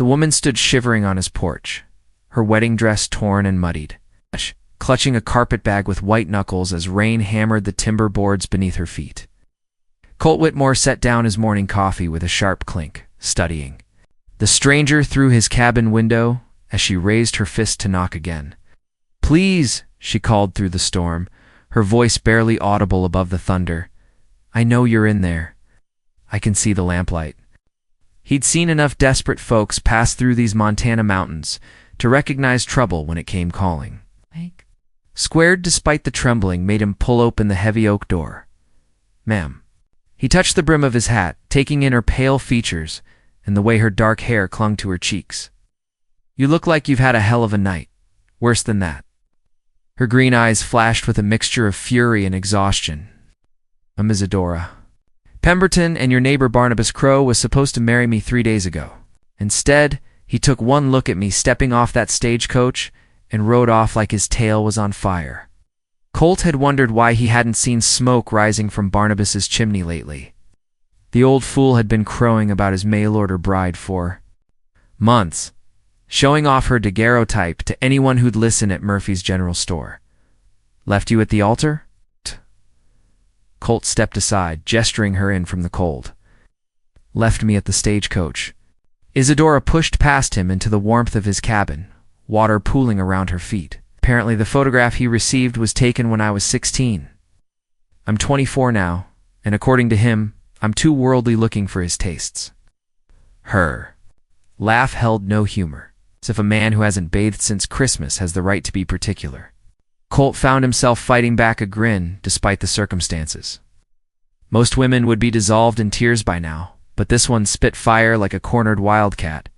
The woman stood shivering on his porch, her wedding dress torn and muddied, clutching a carpetbag with white knuckles as rain hammered the timber boards beneath her feet. Colt Whitmore set down his morning coffee with a sharp clink, studying. The stranger through his cabin window as she raised her fist to knock again. "Please," she called through the storm, her voice barely audible above the thunder. "I know you're in there. I can see the lamplight." He'd seen enough desperate folks pass through these Montana mountains to recognize trouble when it came calling. Squared despite the trembling made him pull open the heavy oak door. "Ma'am." He touched the brim of his hat, taking in her pale features and the way her dark hair clung to her cheeks. "You look like you've had a hell of a night. Worse than that." Her green eyes flashed with a mixture of fury and exhaustion. "I'm Isadora. Pemberton and your neighbor Barnabas Crow was supposed to marry me 3 days ago. Instead, he took one look at me stepping off that stagecoach and rode off like his tail was on fire." Colt had wondered why he hadn't seen smoke rising from Barnabas's chimney lately. The old fool had been crowing about his mail-order bride for months, showing off her daguerreotype to anyone who'd listen at Murphy's General Store. "Left you at the altar?" Colt stepped aside, gesturing her in from the cold. "Left me at the stagecoach." Isadora pushed past him into the warmth of his cabin, water pooling around her feet. Apparently the photograph he received was taken when I was 16. I'm 24 now, and according to him, I'm too worldly looking for his tastes. Her laugh held no humor, as if a man who hasn't bathed since Christmas has the right to be particular. Colt found himself fighting back a grin despite the circumstances. Most women would be dissolved in tears by now, but this one spit fire like a cornered wildcat.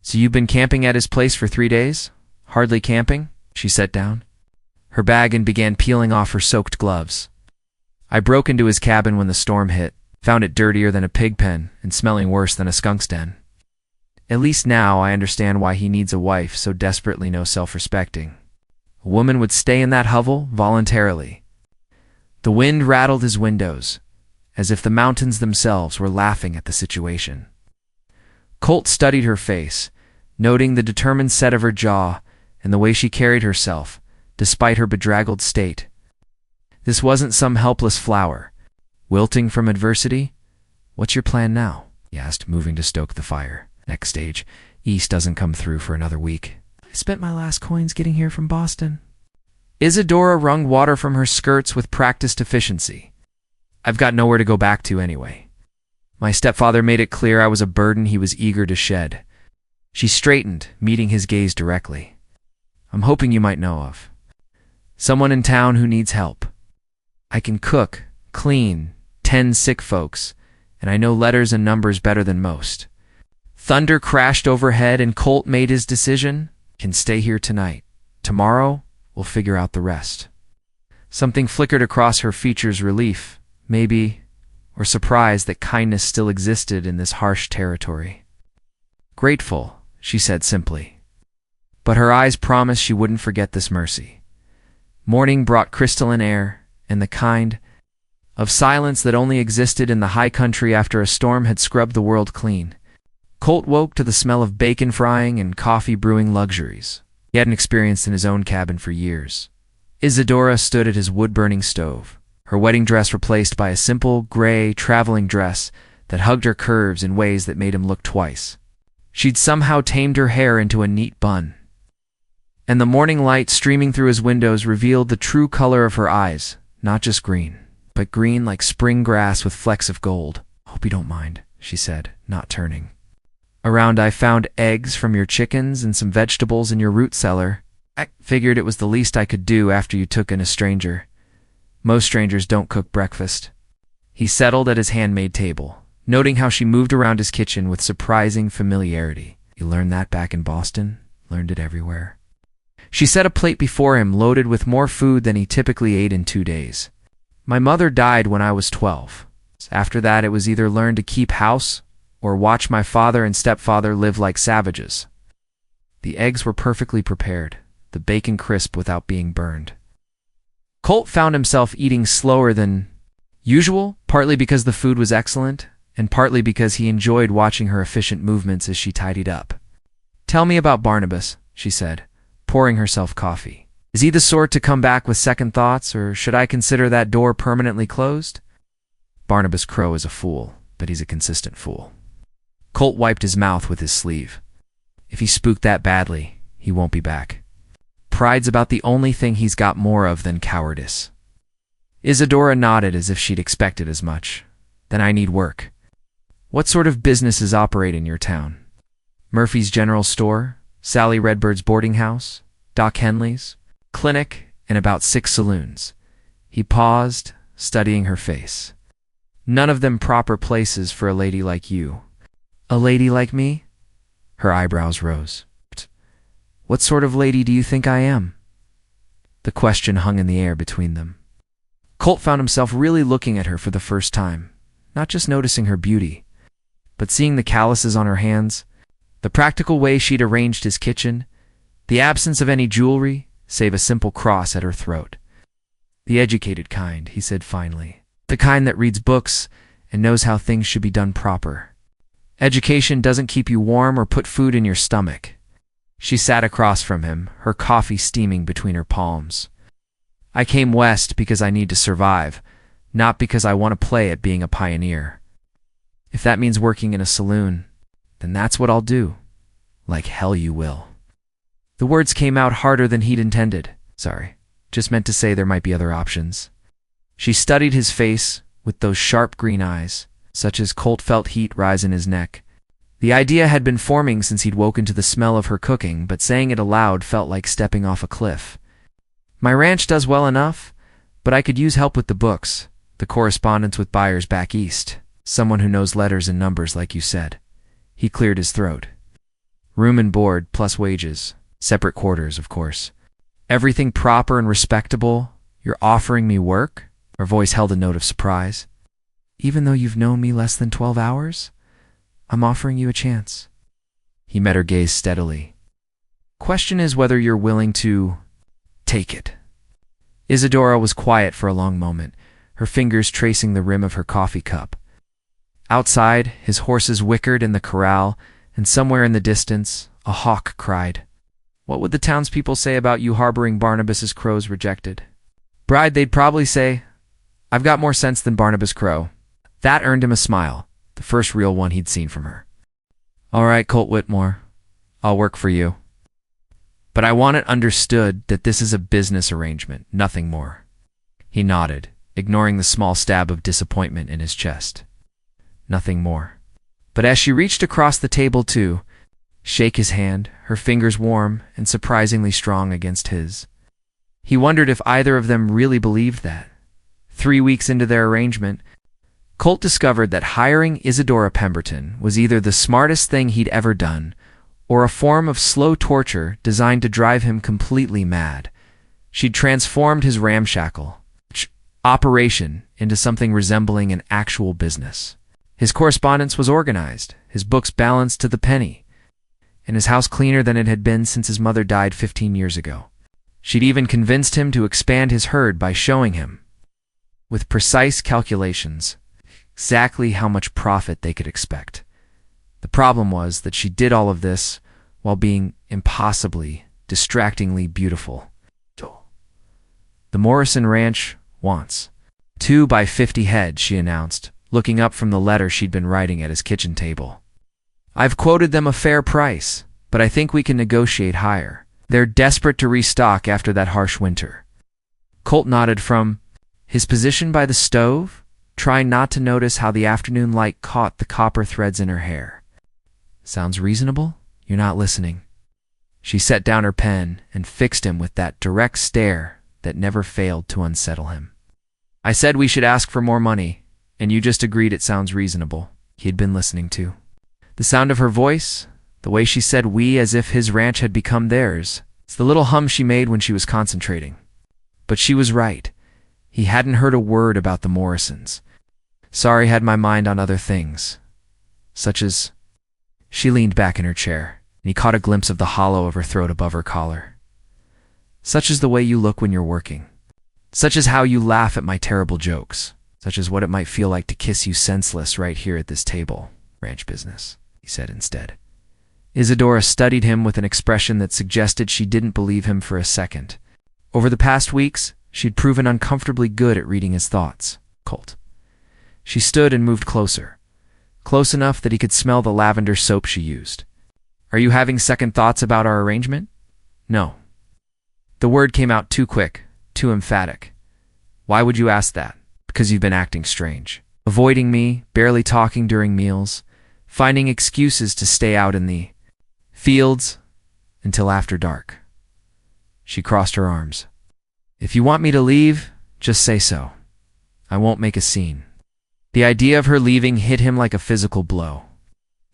"So you've been camping at his place for 3 days? Hardly camping?" She sat down, her bag, and began peeling off her soaked gloves. "I broke into his cabin when the storm hit, found it dirtier than a pig pen and smelling worse than a skunk's den. At least now I understand why he needs a wife so desperately no self-respecting. A woman would stay in that hovel voluntarily." The wind rattled his windows, as if the mountains themselves were laughing at the situation. Colt studied her face, noting the determined set of her jaw and the way she carried herself, despite her bedraggled state. This wasn't some helpless flower, wilting from adversity. "What's your plan now?" he asked, moving to stoke the fire. "Next stage, East doesn't come through for another week. I spent my last coins getting here from Boston." Isadora wrung water from her skirts with practiced efficiency. "I've got nowhere to go back to anyway. My stepfather made it clear I was a burden he was eager to shed." She straightened, meeting his gaze directly. "I'm hoping you might know of someone in town who needs help. I can cook, clean, tend sick folks, and I know letters and numbers better than most." Thunder crashed overhead and Colt made his decision. "Can stay here tonight. Tomorrow, we'll figure out the rest." Something flickered across her features, relief, maybe, or surprise that kindness still existed in this harsh territory. "Grateful," she said simply. But her eyes promised she wouldn't forget this mercy. Morning brought crystalline air and the kind of silence that only existed in the high country after a storm had scrubbed the world clean. Colt woke to the smell of bacon frying and coffee brewing luxuries he hadn't experienced in his own cabin for years. Isadora stood at his wood-burning stove, her wedding dress replaced by a simple, gray traveling dress that hugged her curves in ways that made him look twice. She'd somehow tamed her hair into a neat bun, and the morning light streaming through his windows revealed the true color of her eyes, not just green, but green like spring grass with flecks of gold. "Hope you don't mind," she said, not turning. "Around I found eggs from your chickens and some vegetables in your root cellar. I figured it was the least I could do after you took in a stranger. Most strangers don't cook breakfast." He settled at his handmade table, noting how she moved around his kitchen with surprising familiarity. "You learned that back in Boston? Learned it everywhere?" She set a plate before him loaded with more food than he typically ate in 2 days. "My mother died when I was 12. After that, it was either learn to keep house or watch my father and stepfather live like savages." The eggs were perfectly prepared, the bacon crisp without being burned. Colt found himself eating slower than usual, partly because the food was excellent, and partly because he enjoyed watching her efficient movements as she tidied up. Tell me about Barnabas, she said, pouring herself coffee. Is he the sort to come back with second thoughts, or should I consider that door permanently closed? Barnabas Crow is a fool, but he's a consistent fool. Colt wiped his mouth with his sleeve. If he spooked that badly, he won't be back. Pride's about the only thing he's got more of than cowardice. Isadora nodded as if she'd expected as much. Then I need work. What sort of businesses operate in your town? Murphy's General Store, Sally Redbird's boarding house, Doc Henley's, clinic, and about 6 saloons. He paused, studying her face. None of them proper places for a lady like you. A lady like me? Her eyebrows rose. What sort of lady do you think I am? The question hung in the air between them. Colt found himself really looking at her for the first time, not just noticing her beauty, but seeing the calluses on her hands, the practical way she'd arranged his kitchen, the absence of any jewelry, save a simple cross at her throat. The educated kind, he said finally. The kind that reads books and knows how things should be done proper. Education doesn't keep you warm or put food in your stomach. She sat across from him, her coffee steaming between her palms. I came west because I need to survive, not because I want to play at being a pioneer. If that means working in a saloon, then that's what I'll do. Like hell you will. The words came out harder than he'd intended. Sorry, just meant to say there might be other options. She studied his face with those sharp green eyes, such as Colt felt heat rise in his neck. The idea had been forming since he'd woken to the smell of her cooking, but saying it aloud felt like stepping off a cliff. My ranch does well enough, but I could use help with the books, the correspondence with buyers back east, someone who knows letters and numbers like you said. He cleared his throat. Room and board plus wages, separate quarters, of course. Everything proper and respectable. You're offering me work? Her voice held a note of surprise. Even though you've known me less than 12 hours? I'm offering you a chance. He met her gaze steadily. Question is whether you're willing to take it. Isadora was quiet for a long moment, her fingers tracing the rim of her coffee cup. Outside, his horses whickered in the corral, and somewhere in the distance, a hawk cried. What would the townspeople say about you harboring Barnabas's crows rejected? Bride, they'd probably say, I've got more sense than Barnabas Crow. That earned him a smile, the first real one he'd seen from her. All right, Colt Whitmore, I'll work for you. But I want it understood that this is a business arrangement, nothing more. He nodded, ignoring the small stab of disappointment in his chest. Nothing more. But as she reached across the table to shake his hand, her fingers warm and surprisingly strong against his, he wondered if either of them really believed that. 3 weeks into their arrangement, Colt discovered that hiring Isadora Pemberton was either the smartest thing he'd ever done or a form of slow torture designed to drive him completely mad. She'd transformed his ramshackle operation into something resembling an actual business. His correspondence was organized, his books balanced to the penny, and his house cleaner than it had been since his mother died 15 years ago. She'd even convinced him to expand his herd by showing him, with precise calculations, exactly how much profit they could expect. The problem was that she did all of this while being impossibly, distractingly beautiful. The Morrison Ranch wants 2 by 50 head, she announced, looking up from the letter she'd been writing at his kitchen table. I've quoted them a fair price, but I think we can negotiate higher. They're desperate to restock after that harsh winter. Colt nodded from his position by the stove, trying not to notice how the afternoon light caught the copper threads in her hair. Sounds reasonable? You're not listening. She set down her pen and fixed him with that direct stare that never failed to unsettle him. I said we should ask for more money, and you just agreed it sounds reasonable. He had been listening to the sound of her voice, the way she said we as if his ranch had become theirs. It's the little hum she made when she was concentrating. But she was right. He hadn't heard a word about the Morrisons. Sorry, had my mind on other things, such as... She leaned back in her chair, and he caught a glimpse of the hollow of her throat above her collar. Such as the way you look when you're working. Such as how you laugh at my terrible jokes. Such as what it might feel like to kiss you senseless right here at this table. Ranch business, he said instead. Isadora studied him with an expression that suggested she didn't believe him for a second. Over the past weeks, she'd proven uncomfortably good at reading his thoughts. Colt. She stood and moved closer, close enough that he could smell the lavender soap she used. Are you having second thoughts about our arrangement? No. The word came out too quick, too emphatic. Why would you ask that? Because you've been acting strange. Avoiding me, barely talking during meals, finding excuses to stay out in the fields until after dark. She crossed her arms. If you want me to leave, just say so. I won't make a scene. The idea of her leaving hit him like a physical blow.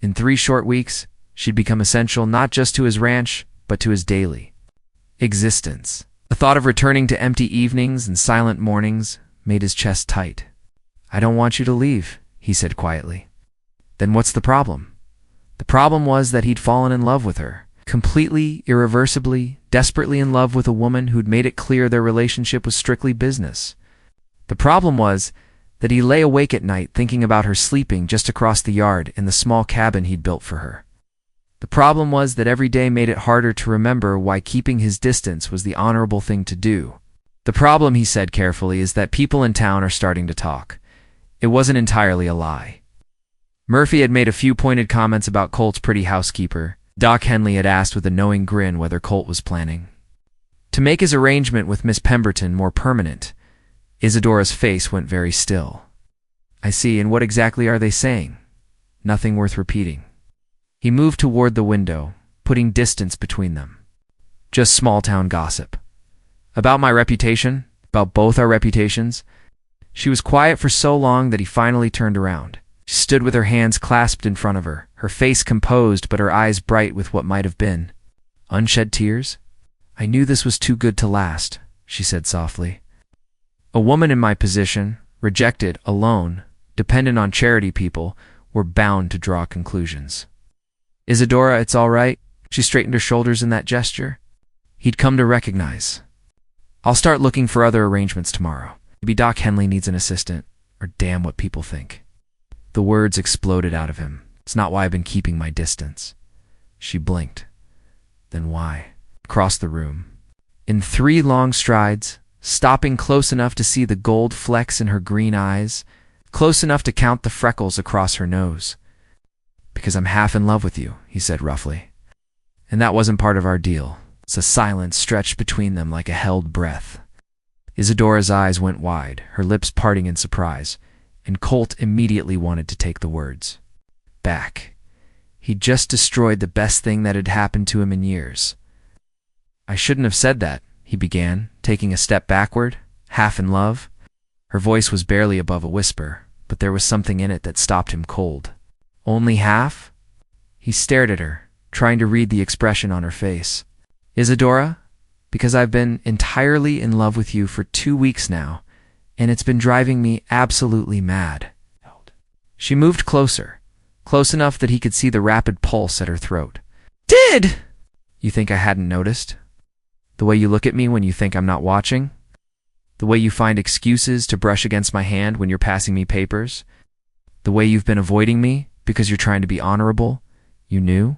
In 3 short weeks, she'd become essential not just to his ranch, but to his daily existence. The thought of returning to empty evenings and silent mornings made his chest tight. I don't want you to leave, he said quietly. Then what's the problem? The problem was that he'd fallen in love with her. Completely, irreversibly, desperately in love with a woman who'd made it clear their relationship was strictly business. The problem was that he lay awake at night thinking about her sleeping just across the yard in the small cabin he'd built for her. The problem was that every day made it harder to remember why keeping his distance was the honorable thing to do. The problem, he said carefully, is that people in town are starting to talk. It wasn't entirely a lie. Murphy had made a few pointed comments about Colt's pretty housekeeper. Doc Henley had asked with a knowing grin whether Colt was planning to make his arrangement with Miss Pemberton more permanent. Isadora's face went very still. I see, and what exactly are they saying? Nothing worth repeating. He moved toward the window, putting distance between them. Just small-town gossip. About my reputation? About both our reputations? She was quiet for so long that he finally turned around. She stood with her hands clasped in front of her, her face composed but her eyes bright with what might have been unshed tears. I knew this was too good to last, she said softly. A woman in my position, rejected, alone, dependent on charity people, were bound to draw conclusions. Isadora, it's all right. She straightened her shoulders in that gesture. He'd come to recognize. I'll start looking for other arrangements tomorrow. Maybe Doc Henley needs an assistant, or damn what people think. The words exploded out of him. It's not why I've been keeping my distance. She blinked. Then why? Across the room. In 3 long strides, stopping close enough to see the gold flecks in her green eyes, close enough to count the freckles across her nose. Because I'm half in love with you, he said roughly. And that wasn't part of our deal. A silence stretched between them like a held breath. Isadora's eyes went wide, her lips parting in surprise, and Colt immediately wanted to take the words back. He'd just destroyed the best thing that had happened to him in years. I shouldn't have said that, he began, taking a step backward, half in love. Her voice was barely above a whisper, but there was something in it that stopped him cold. Only half? He stared at her, trying to read the expression on her face. Isadora, because I've been entirely in love with you for 2 weeks now, and it's been driving me absolutely mad. She moved closer, close enough that he could see the rapid pulse at her throat. Did! You think I hadn't noticed? The way you look at me when you think I'm not watching? The way you find excuses to brush against my hand when you're passing me papers? The way you've been avoiding me because you're trying to be honorable? You knew?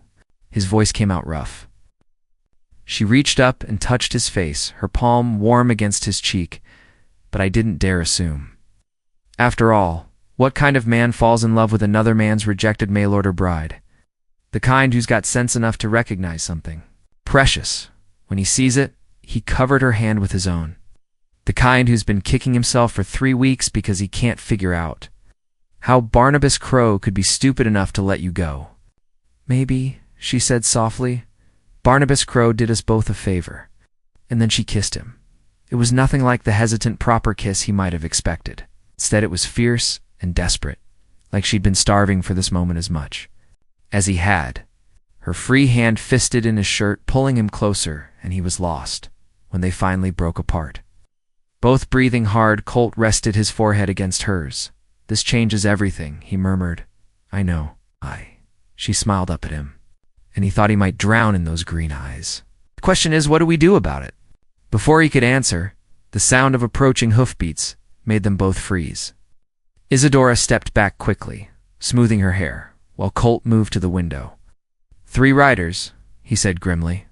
His voice came out rough. She reached up and touched his face, her palm warm against his cheek, but I didn't dare assume. After all, what kind of man falls in love with another man's rejected mail order bride? The kind who's got sense enough to recognize something precious. When he sees it, he covered her hand with his own. The kind who's been kicking himself for 3 weeks because he can't figure out how Barnabas Crow could be stupid enough to let you go. Maybe, she said softly, Barnabas Crow did us both a favor. And then she kissed him. It was nothing like the hesitant proper kiss he might have expected. Instead, it was fierce and desperate, like she'd been starving for this moment as much as he had. Her free hand fisted in his shirt, pulling him closer, and he was lost when they finally broke apart. Both breathing hard, Colt rested his forehead against hers. This changes everything, he murmured. I know. She smiled up at him, and he thought he might drown in those green eyes. The question is, what do we do about it? Before he could answer, the sound of approaching hoofbeats made them both freeze. Isadora stepped back quickly, smoothing her hair, while Colt moved to the window. 3 riders, he said grimly,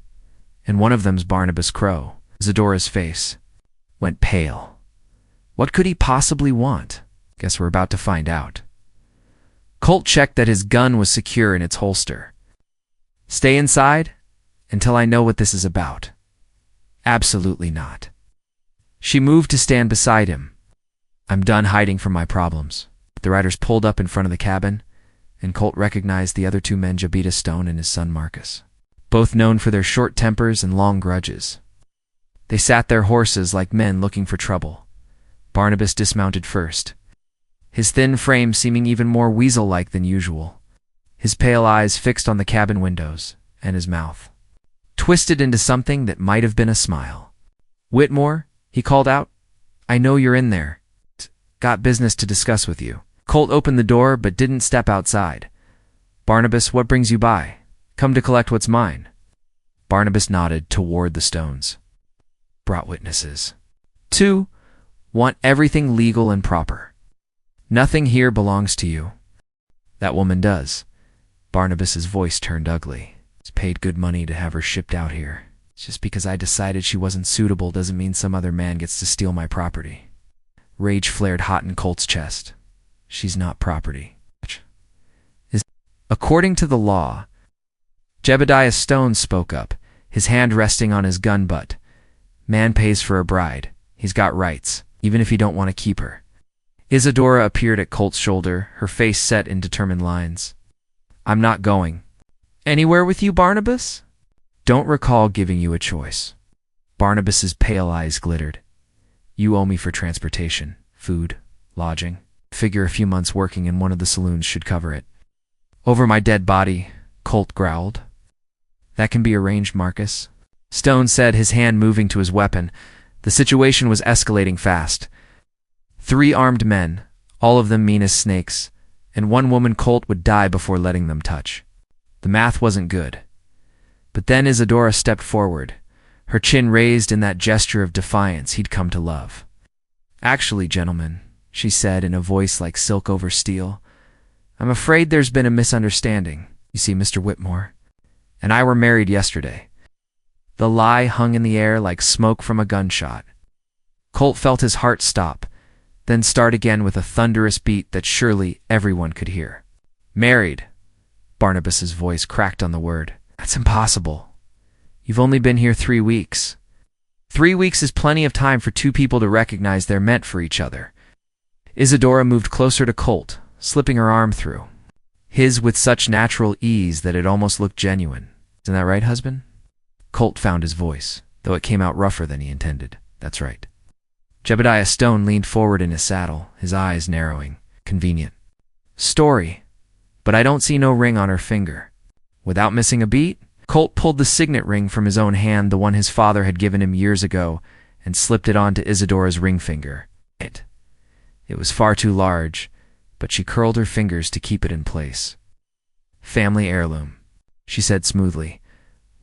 and one of them's Barnabas Crow. Isadora's face went pale. What could he possibly want? Guess we're about to find out. Colt checked that his gun was secure in its holster. Stay inside until I know what this is about. Absolutely not. She moved to stand beside him. I'm done hiding from my problems. The riders pulled up in front of the cabin, and Colt recognized the other 2 men, Jabita Stone and his son Marcus, both known for their short tempers and long grudges. They sat their horses like men looking for trouble. Barnabas dismounted first, his thin frame seeming even more weasel-like than usual, his pale eyes fixed on the cabin windows, and his mouth twisted into something that might have been a smile. "Whitmore," he called out, "I know you're in there. Got business to discuss with you." Colt opened the door but didn't step outside. "Barnabas, what brings you by? Come to collect what's mine." Barnabas nodded toward the Stones. "Brought witnesses. 2, want everything legal and proper. Nothing here belongs to you." "That woman does." Barnabas's voice turned ugly. "It's paid good money to have her shipped out here. Just because I decided she wasn't suitable doesn't mean some other man gets to steal my property." Rage flared hot in Colt's chest. "She's not property. According to the law." Jebediah Stone spoke up, his hand resting on his gun butt. "Man pays for a bride. He's got rights, even if he don't want to keep her." Isadora appeared at Colt's shoulder, her face set in determined lines. "I'm not going." "Anywhere with you, Barnabas?" "Don't recall giving you a choice." Barnabas's pale eyes glittered. "You owe me for transportation, food, lodging. Figure a few months working in one of the saloons should cover it." "Over my dead body," Colt growled. "That can be arranged, Marcus," Stone said, his hand moving to his weapon. The situation was escalating fast. 3 armed men, all of them mean as snakes, and 1 woman Colt would die before letting them touch. The math wasn't good. But then Isadora stepped forward, her chin raised in that gesture of defiance he'd come to love. "Actually, gentlemen," she said in a voice like silk over steel, "I'm afraid there's been a misunderstanding. You see, Mr. Whitmore and I were married yesterday." The lie hung in the air like smoke from a gunshot. Colt felt his heart stop, then start again with a thunderous beat that surely everyone could hear. "Married?" Barnabas's voice cracked on the word. "That's impossible. You've only been here 3 weeks. 3 weeks is plenty of time for 2 people to recognize they're meant for each other." Isadora moved closer to Colt, slipping her arm through his with such natural ease that it almost looked genuine. "Isn't that right, husband?" Colt found his voice, though it came out rougher than he intended. "That's right." Jebediah Stone leaned forward in his saddle, his eyes narrowing. "Convenient story, but I don't see no ring on her finger." Without missing a beat, Colt pulled the signet ring from his own hand, the one his father had given him years ago, and slipped it onto Isadora's ring finger. It was far too large, but she curled her fingers to keep it in place. "Family heirloom," she said smoothly.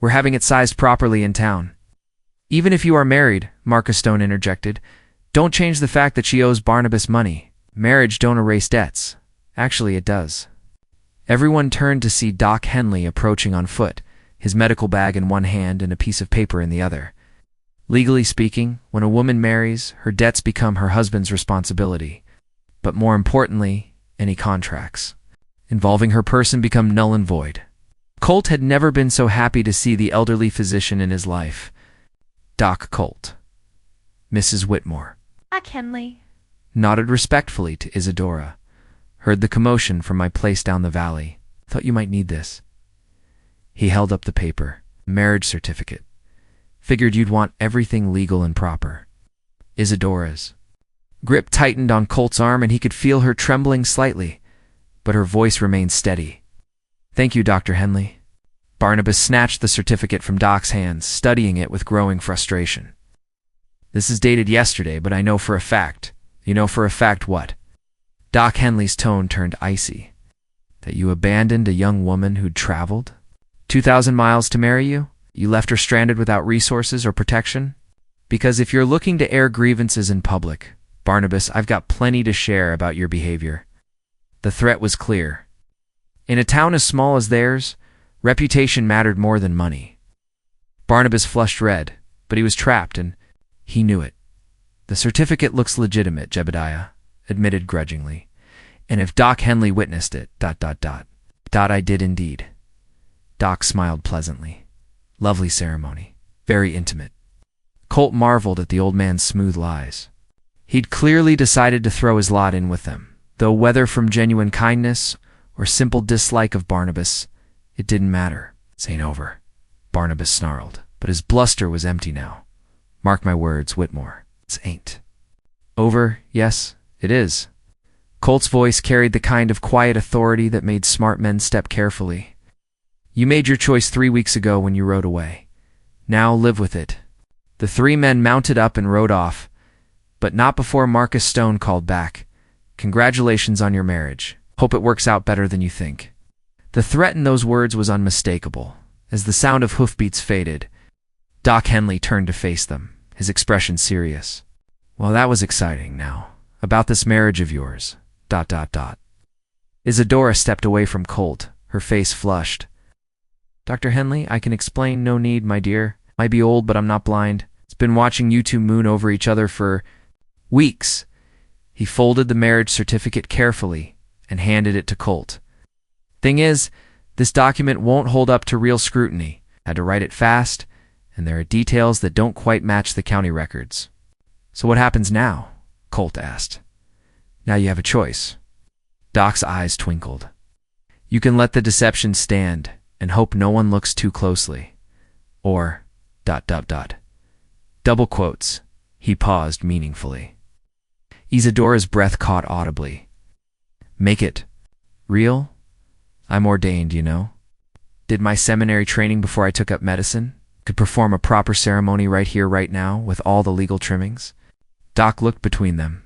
"We're having it sized properly in town." "Even if you are married," Marcus Stone interjected, "don't change the fact that she owes Barnabas money. Marriage don't erase debts. Actually, it does." Everyone turned to see Doc Henley approaching on foot, his medical bag in one hand and a piece of paper in the other. Legally speaking, when a woman marries, her debts become her husband's responsibility. But more importantly, any contracts involving her person become null and void. Colt had never been so happy to see the elderly physician in his life. Doc Colt. Mrs. Whitmore. Doc Henley. Nodded respectfully to Isadora. "Heard the commotion from my place down the valley. Thought you might need this." He held up the paper. "Marriage certificate. Figured you'd want everything legal and proper." Isadora's grip tightened on Colt's arm and he could feel her trembling slightly, but her voice remained steady. "Thank you, Dr. Henley." Barnabas snatched the certificate from Doc's hands, studying it with growing frustration. "This is dated yesterday, but I know for a fact." "You know for a fact what?" Doc Henley's tone turned icy. "That you abandoned a young woman who'd traveled 2,000 miles to marry you? You left her stranded without resources or protection? Because if you're looking to air grievances in public, Barnabas, I've got plenty to share about your behavior." The threat was clear. In a town as small as theirs, Reputation mattered more than money. Barnabas flushed red, but he was trapped, and he knew it. "The certificate looks legitimate," Jebediah admitted grudgingly. "And if Doc Henley witnessed it, ... I did indeed." Doc smiled pleasantly. "Lovely ceremony. Very intimate." Colt marveled at the old man's smooth lies. He'd clearly decided to throw his lot in with them, though whether from genuine kindness or simple dislike of Barnabas, it didn't matter. "This ain't over," Barnabas snarled, but his bluster was empty now. "Mark my words, Whitmore, this ain't over. Yes, it is." Colt's voice carried the kind of quiet authority that made smart men step carefully. "You made your choice 3 weeks ago when you rode away. Now live with it." The 3 men mounted up and rode off, but not before Marcus Stone called back. "Congratulations on your marriage. Hope it works out better than you think." The threat in those words was unmistakable. As the sound of hoofbeats faded, Doc Henley turned to face them, his expression serious. "Well, that was exciting. Now, about this marriage of yours, ... Isadora stepped away from Colt, her face flushed. "Dr. Henley, I can explain. No need, my dear. Might be old, but I'm not blind. It's been watching you two moon over each other for weeks." He folded the marriage certificate carefully and handed it to Colt. "Thing is, this document won't hold up to real scrutiny. Had to write it fast, and there are details that don't quite match the county records." "So what happens now?" Colt asked. "Now you have a choice." Doc's eyes twinkled. "You can let the deception stand and hope no one looks too closely. Or ... Double quotes. He paused meaningfully. Isadora's breath caught audibly. "Make it real? I'm ordained, you know. Did my seminary training before I took up medicine. Could perform a proper ceremony right here, right now, with all the legal trimmings." Doc looked between them.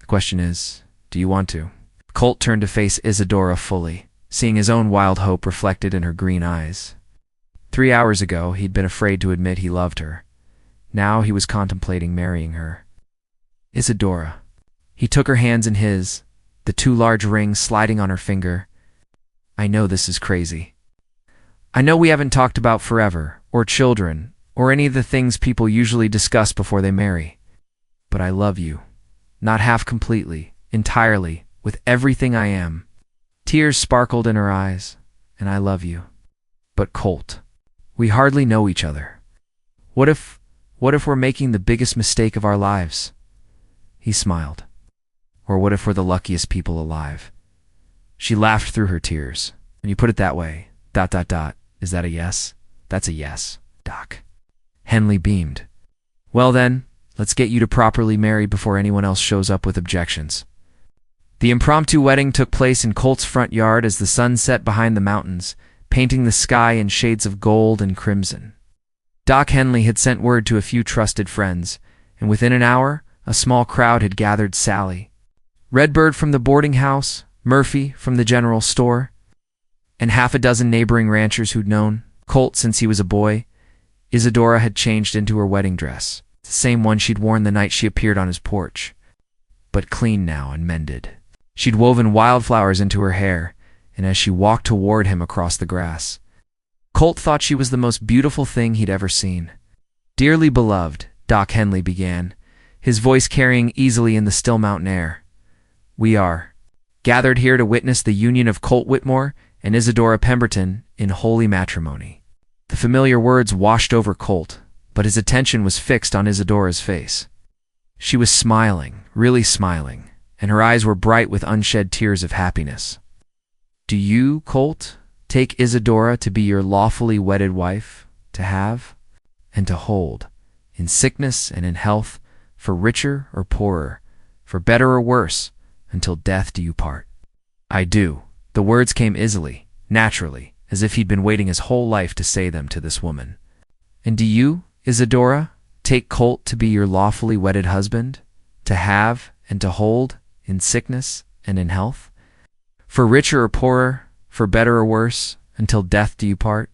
"The question is, do you want to?" Colt turned to face Isadora fully, seeing his own wild hope reflected in her green eyes. 3 hours ago, he'd been afraid to admit he loved her. Now he was contemplating marrying her. "Isadora." He took her hands in his, the 2 large rings sliding on her finger. "I know this is crazy. I know we haven't talked about forever, or children, or any of the things people usually discuss before they marry. But I love you. Not half completely, entirely, with everything I am." Tears sparkled in her eyes. "And I love you. But Colt, we hardly know each other. What if we're making the biggest mistake of our lives?" He smiled. "Or what if we're the luckiest people alive?" She laughed through her tears. "When you put it that way, ... is that a yes?" "That's a yes, Doc." Henley beamed. "Well then, let's get you to properly married before anyone else shows up with objections." The impromptu wedding took place in Colt's front yard as the sun set behind the mountains, painting the sky in shades of gold and crimson. Doc Henley had sent word to a few trusted friends, and within an hour, a small crowd had gathered Sally, Redbird from the boarding house, Murphy from the general store, and half a dozen neighboring ranchers who'd known Colt since he was a boy. Isadora had changed into her wedding dress, the same one she'd worn the night she appeared on his porch, but clean now and mended. She'd woven wildflowers into her hair, and as she walked toward him across the grass, Colt thought she was the most beautiful thing he'd ever seen. "Dearly beloved," Doc Henley began, his voice carrying easily in the still mountain air, "we are gathered here to witness the union of Colt Whitmore and Isadora Pemberton in holy matrimony." The familiar words washed over Colt, but his attention was fixed on Isadora's face. She was smiling, really smiling, and her eyes were bright with unshed tears of happiness. "Do you, Colt, take Isadora to be your lawfully wedded wife, to have and to hold, in sickness and in health, for richer or poorer, for better or worse, until death do you part?" "I do." The words came easily, naturally, as if he'd been waiting his whole life to say them to this woman. "And do you, Isadora, take Colt to be your lawfully wedded husband, to have and to hold, in sickness and in health, for richer or poorer, for better or worse, until death do you part?"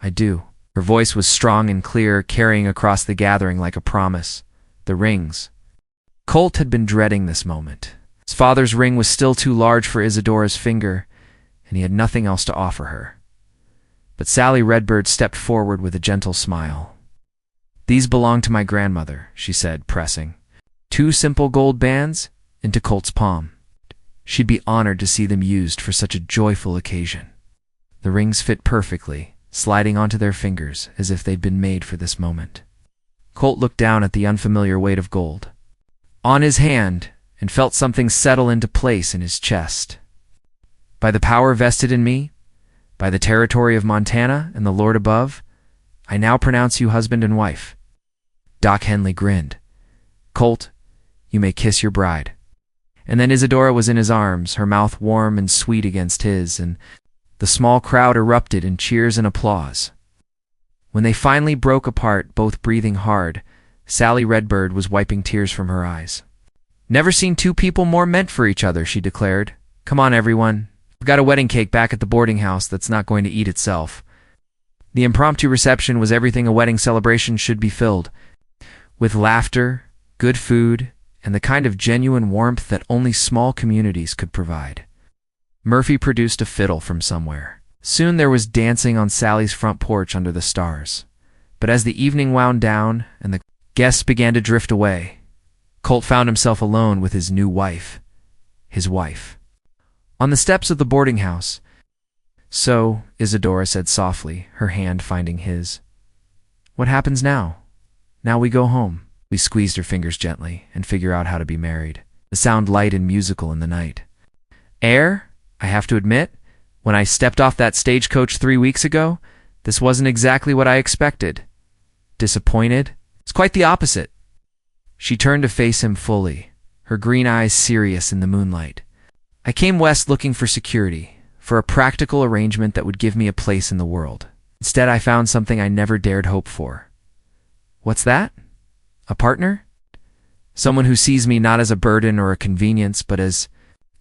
"I do." Her voice was strong and clear, carrying across the gathering like a promise. The rings. Colt had been dreading this moment. His father's ring was still too large for Isadora's finger, and he had nothing else to offer her. But Sally Redbird stepped forward with a gentle smile. "These belong to my grandmother," she said, pressing 2 simple gold bands into Colt's palm. She'd be honored to see them used for such a joyful occasion. The rings fit perfectly, sliding onto their fingers as if they'd been made for this moment. Colt looked down at the unfamiliar weight of gold on his hand and felt something settle into place in his chest. "By the power vested in me, by the territory of Montana and the Lord above, I now pronounce you husband and wife." Doc Henley grinned. "Colt, you may kiss your bride." And then Isadora was in his arms, her mouth warm and sweet against his, and the small crowd erupted in cheers and applause. When they finally broke apart, both breathing hard, Sally Redbird was wiping tears from her eyes. "Never seen 2 people more meant for each other," she declared. "Come on, everyone. We've got a wedding cake back at the boarding house that's not going to eat itself." The impromptu reception was everything a wedding celebration should be filled, with laughter, good food, and the kind of genuine warmth that only small communities could provide. Murphy produced a fiddle from somewhere. Soon there was dancing on Sally's front porch under the stars. But as the evening wound down and the guests began to drift away, Colt found himself alone with his new wife, his wife. On the steps of the boarding house, "So," Isadora said softly, her hand finding his. "What happens now? Now we go home." We squeezed her fingers gently and figure out how to be married. The sound light and musical in the night. I have to admit, when I stepped off that stagecoach 3 weeks ago, this wasn't exactly what I expected. Disappointed? It's quite the opposite." She turned to face him fully, her green eyes serious in the moonlight. "I came west looking for security, for a practical arrangement that would give me a place in the world. Instead, I found something I never dared hope for." "What's that? A partner?" "Someone who sees me not as a burden or a convenience, but as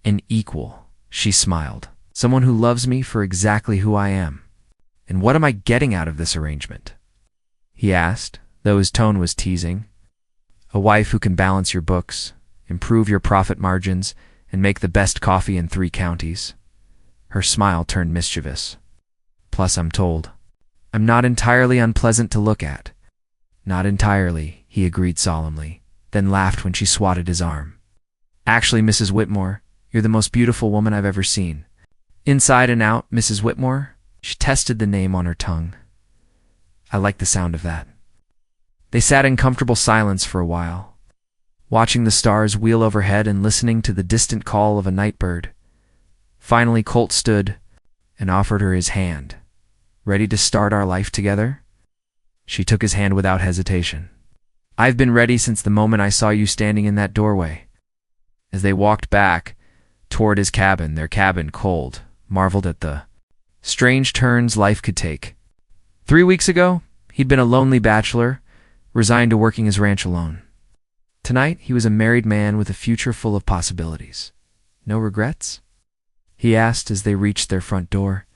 an equal." She smiled. "Someone who loves me for exactly who I am." "And what am I getting out of this arrangement?" he asked, though his tone was teasing. "A wife who can balance your books, improve your profit margins, and make the best coffee in 3 counties. Her smile turned mischievous. "Plus, I'm told, I'm not entirely unpleasant to look at." "Not entirely," he agreed solemnly, then laughed when she swatted his arm. "Actually, Mrs. Whitmore, you're the most beautiful woman I've ever seen. Inside and out, Mrs. Whitmore." She tested the name on her tongue. "I like the sound of that." They sat in comfortable silence for a while, watching the stars wheel overhead and listening to the distant call of a night bird. Finally, Colt stood and offered her his hand. "Ready to start our life together?" She took his hand without hesitation. "I've been ready since the moment I saw you standing in that doorway." As they walked back toward his cabin, their cabin, Colt marveled at the strange turns life could take. 3 weeks ago, he'd been a lonely bachelor, resigned to working his ranch alone. Tonight, he was a married man with a future full of possibilities. "No regrets?" he asked as they reached their front door.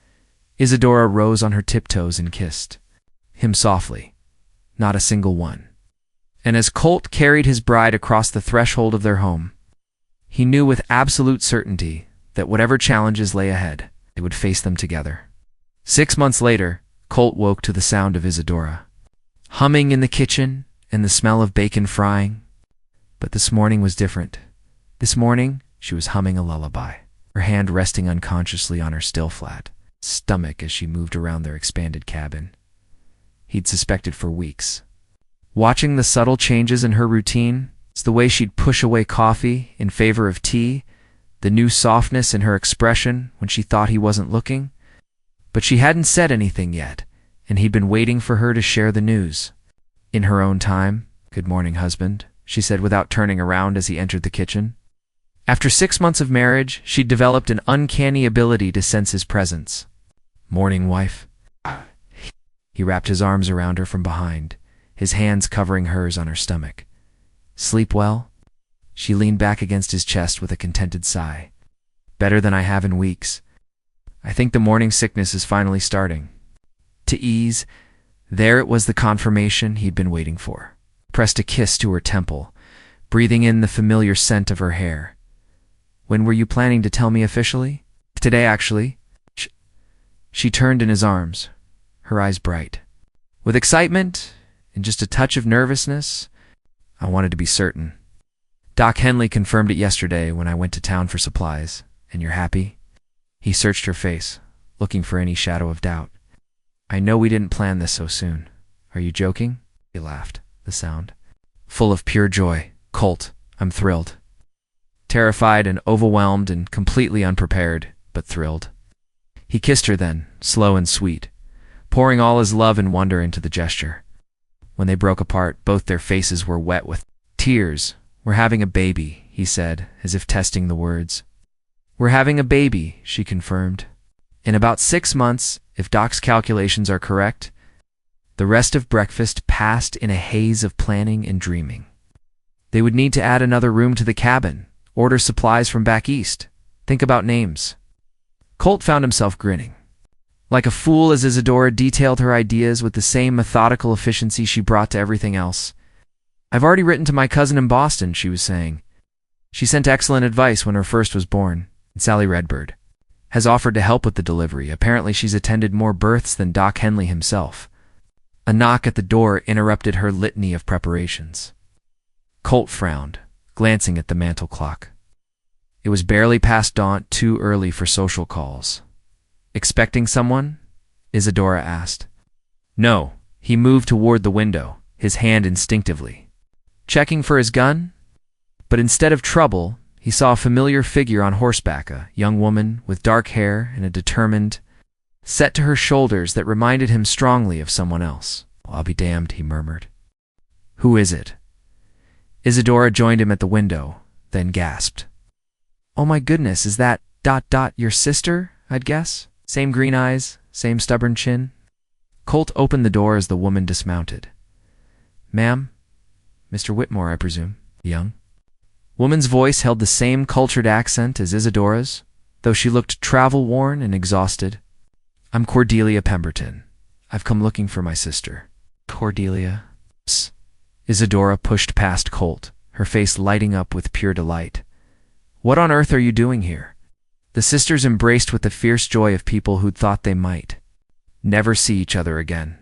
Isadora rose on her tiptoes and kissed him softly. "Not a single one." And as Colt carried his bride across the threshold of their home, he knew with absolute certainty that whatever challenges lay ahead, they would face them together. 6 months later, Colt woke to the sound of Isadora humming in the kitchen and the smell of bacon frying. But this morning was different. This morning, she was humming a lullaby, her hand resting unconsciously on her still flat stomach as she moved around their expanded cabin. He'd suspected for weeks. Watching the subtle changes in her routine, the way she'd push away coffee in favor of tea, the new softness in her expression when she thought he wasn't looking. But she hadn't said anything yet, and he'd been waiting for her to share the news. In her own time, "Good morning, husband," she said without turning around as he entered the kitchen. After 6 months of marriage, she'd developed an uncanny ability to sense his presence. "Morning, wife." He wrapped his arms around her from behind, his hands covering hers on her stomach. "Sleep well?" She leaned back against his chest with a contented sigh. "Better than I have in weeks. I think the morning sickness is finally starting to ease." There it was, the confirmation he'd been waiting for. Pressed a kiss to her temple, breathing in the familiar scent of her hair. "When were you planning to tell me officially?" "Today, actually." She turned in his arms, her eyes bright. With excitement and just a touch of nervousness, I wanted to be certain. Doc Henley confirmed it yesterday when I went to town for supplies. And you're happy? He searched her face, looking for any shadow of doubt. I know we didn't plan this so soon. Are you joking? He laughed, the sound full of pure joy. Colt, I'm thrilled. Terrified and overwhelmed and completely unprepared, but thrilled. He kissed her then, slow and sweet, pouring all his love and wonder into the gesture. When they broke apart, both their faces were wet with tears. We're having a baby, he said, as if testing the words. We're having a baby, she confirmed. In about 6 months, if Doc's calculations are correct. The rest of breakfast passed in a haze of planning and dreaming. They would need to add another room to the cabin, order supplies from back east, think about names. Colt found himself grinning. Like a fool as Isadora detailed her ideas with the same methodical efficiency she brought to everything else. I've already written to my cousin in Boston, she was saying. She sent excellent advice when her first was born, and Sally Redbird has offered to help with the delivery. Apparently she's attended more births than Doc Henley himself. A knock at the door interrupted her litany of preparations. Colt frowned, glancing at the mantel clock. It was barely past dawn, too early for social calls. Expecting someone? Isadora asked. No, he moved toward the window, his hand instinctively. Checking for his gun? But instead of trouble, he saw a familiar figure on horseback, a young woman with dark hair and a determined set to her shoulders that reminded him strongly of someone else. Well, I'll be damned, he murmured. Who is it? Isadora joined him at the window, then gasped. Oh my goodness, is that ... your sister, I'd guess? Same green eyes, same stubborn chin? Colt opened the door as the woman dismounted. Ma'am? Mr. Whitmore, I presume. Young? Woman's voice held the same cultured accent as Isadora's, though she looked travel-worn and exhausted. I'm Cordelia Pemberton. I've come looking for my sister. Cordelia? Psst. Isadora pushed past Colt, her face lighting up with pure delight. What on earth are you doing here? The sisters embraced with the fierce joy of people who'd thought they might never see each other again.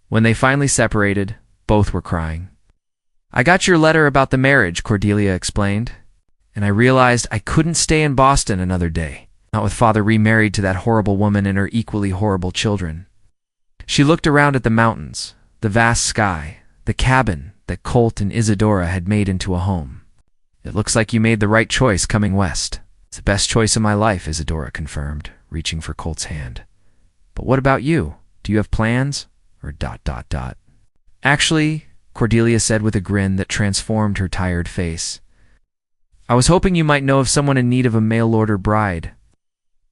When they finally separated, both were crying. I got your letter about the marriage, Cordelia explained, and I realized I couldn't stay in Boston another day, not with Father remarried to that horrible woman and her equally horrible children. She looked around at the mountains, the vast sky, the cabin that Colt and Isadora had made into a home. It looks like you made the right choice coming west. It's the best choice of my life, Isadora confirmed, reaching for Colt's hand. But what about you? Do you have plans? Or ... Actually, Cordelia said with a grin that transformed her tired face. I was hoping you might know of someone in need of a mail-order bride.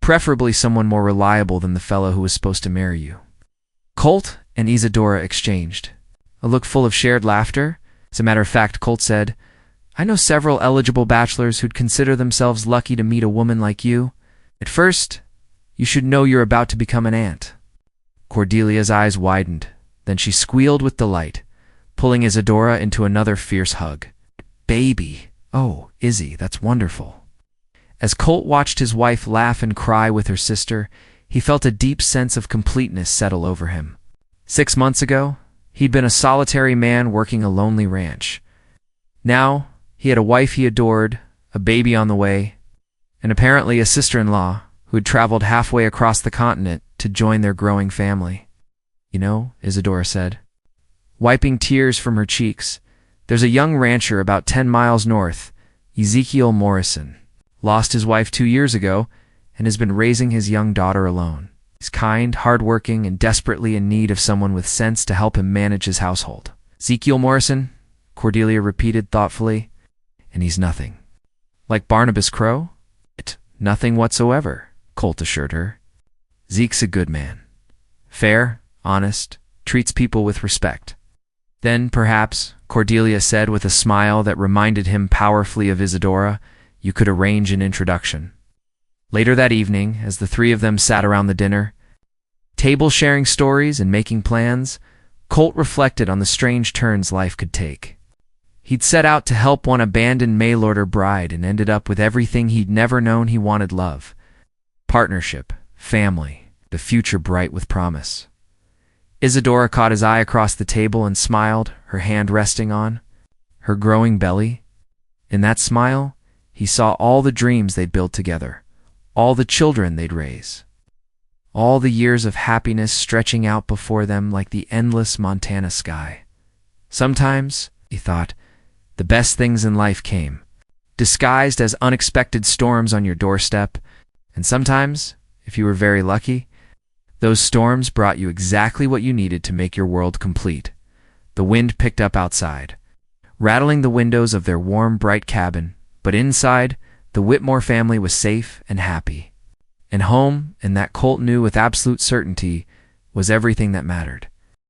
Preferably someone more reliable than the fellow who was supposed to marry you. Colt and Isadora exchanged a look full of shared laughter. As a matter of fact, Colt said, I know several eligible bachelors who'd consider themselves lucky to meet a woman like you. At first, you should know you're about to become an aunt. Cordelia's eyes widened. Then she squealed with delight, pulling Isadora into another fierce hug. Baby! Oh, Izzy, that's wonderful. As Colt watched his wife laugh and cry with her sister, he felt a deep sense of completeness settle over him. 6 months ago, he'd been a solitary man working a lonely ranch. Now, he had a wife he adored, a baby on the way, and apparently a sister-in-law who had traveled halfway across the continent to join their growing family. You know, Isadora said, wiping tears from her cheeks, there's a young rancher about 10 miles north, Ezekiel Morrison. Lost his wife 2 years ago and has been raising his young daughter alone. He's kind, hardworking, and desperately in need of someone with sense to help him manage his household. Ezekiel Morrison, Cordelia repeated thoughtfully, and he's nothing. Like Barnabas Crow? Nothing whatsoever, Colt assured her. Zeke's a good man. Fair, honest, treats people with respect. Then, perhaps, Cordelia said with a smile that reminded him powerfully of Isadora, you could arrange an introduction. Later that evening, as the three of them sat around the dinner, table sharing stories and making plans, Colt reflected on the strange turns life could take. He'd set out to help one abandoned mail-order bride and ended up with everything he'd never known he wanted: love, partnership, family, the future bright with promise. Isadora caught his eye across the table and smiled, her hand resting on her growing belly. In that smile, he saw all the dreams they'd built together, all the children they'd raise, all the years of happiness stretching out before them like the endless Montana sky. Sometimes, he thought, the best things in life came, disguised as unexpected storms on your doorstep, and sometimes, if you were very lucky, those storms brought you exactly what you needed to make your world complete. The wind picked up outside, rattling the windows of their warm, bright cabin, but inside, the Whitmore family was safe and happy. And home, and that Colt knew with absolute certainty, was everything that mattered.